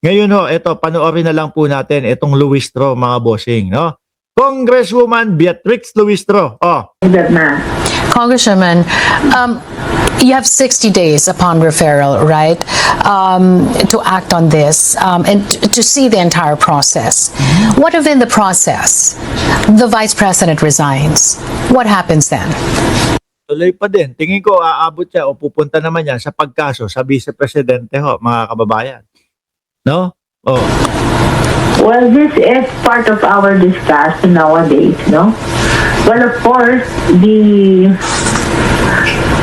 Ngayon ho, ito, panoorin na lang po natin itong Luistro, mga bossing, no? Congresswoman Beatrix Luistro. Oh, that na. Congresswoman, you have 60 days upon referral, right, to act on this and to see the entire process. What if in the process, the Vice President resigns? What happens then? tuloy pa din. Tingin ko, aabot siya o pupunta naman yan sa pagkaso sa Vice Presidente ho, mga kababayan. No? Oh. Well, this is part of our discussion nowadays, no? Well, of course,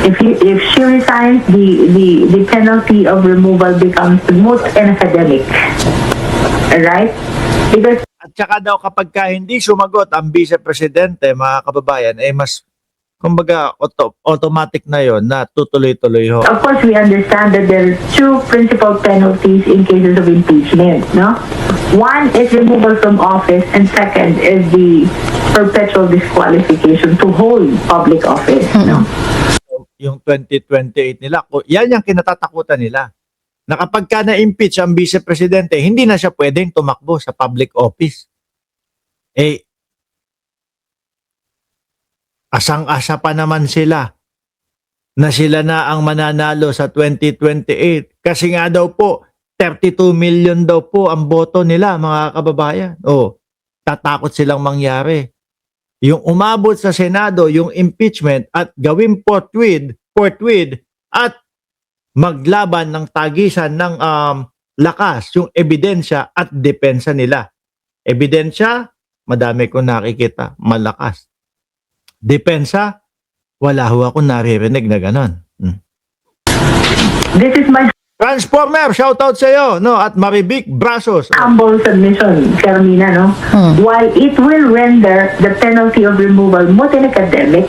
if she resigns, the penalty of removal becomes moot and academic, right? Because At saka daw kapag ka hindi sumagot ang Vice Presidente, mga kababayan, eh mas, kumbaga, automatic na yon na tutuloy-tuloy ho. of course, we understand that there are two principal penalties in cases of impeachment, no? One is removal from office, and second is the perpetual disqualification to hold public office, no? Yung 2028 nila, yan yung kinatatakutan nila. Na kapag ka na-impeach ang Vice Presidente, hindi na siya pwedeng tumakbo sa public office. Eh, asang-asa pa naman sila na sila na ang mananalo sa 2028. Kasi nga daw po, 32 million daw po ang boto nila, mga kababayan. O, tatakot silang mangyari. Yung umabot sa Senado, yung impeachment at gawin forthwith at maglaban ng tagisan ng lakas, yung ebidensya at depensa nila. Ebidensya, madami kong nakikita, malakas. Depensa, wala ho akong naririnig na ganon. This is my Transformer, shoutout sa iyo, no? At Maribik Brasos. humble submission, Carmina, no? While it will render the penalty of removal moot and academic,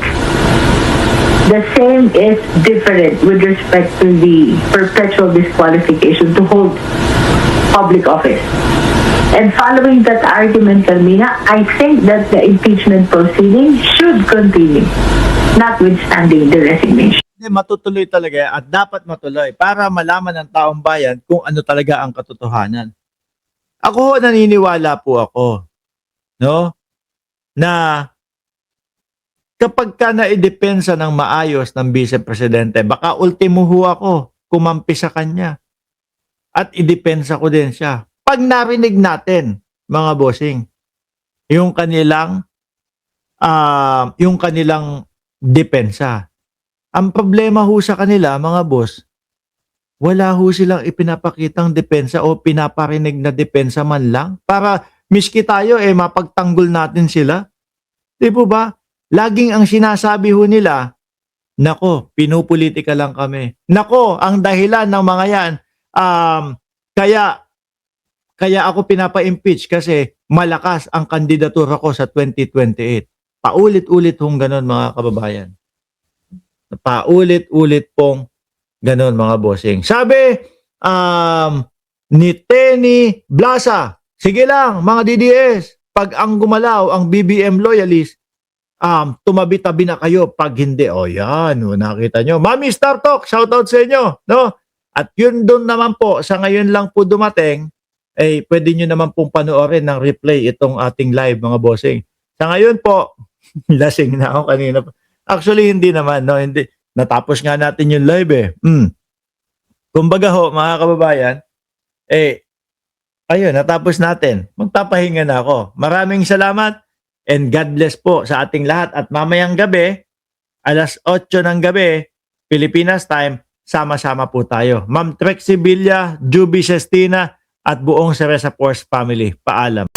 the same is different with respect to the perpetual disqualification to hold public office. And following that argument, Carmina, I think that the impeachment proceeding should continue, notwithstanding the resignation. Matutuloy talaga at dapat matuloy para malaman ng taong bayan kung ano talaga ang katotohanan. Ako naniniwala po ako, no, na kapag ka naidepensa ng maayos ng Vice Presidente, baka ultimo ho ako kumampi sa kanya at idepensa ko din siya. Pag narinig natin, mga bossing, yung kanilang depensa. Ang problema ho sa kanila, mga boss, wala ho silang ipinapakitang depensa o pinaparinig na depensa man lang para miski tayo mapagtanggol natin sila. Di po ba? Laging ang sinasabi ho nila, nako, pinupolitika lang kami. Nako, ang dahilan ng mga yan, kaya ako pinapa-impeach kasi malakas ang kandidatura ko sa 2028. Paulit-ulit hong ganon, mga kababayan. Paulit-ulit pong ganon, mga bossing. Sabi ni Tenny Blasa, sige lang mga DDS, pag ang gumalaw ang BBM loyalist, tumabi-tabi na kayo pag hindi. O yan, nakita nyo. Mami Star Talk, shoutout sa inyo. No? At yun doon naman po, sa ngayon lang po dumating, pwede nyo naman pong panoorin ng replay itong ating live, mga bossing. Sa ngayon po, lasing na ako kanina. Actually, hindi naman. No? Hindi. Natapos nga natin yung live Kumbaga ho, mga kababayan, ayun, natapos natin. Magpapahinga na ako. Maraming salamat and God bless po sa ating lahat. At mamayang gabi, alas 8 ng gabi, Pilipinas time, sama-sama po tayo. Ma'am Trexie Villa, Juby Sestina, at buong Ceresa Force family. Paalam.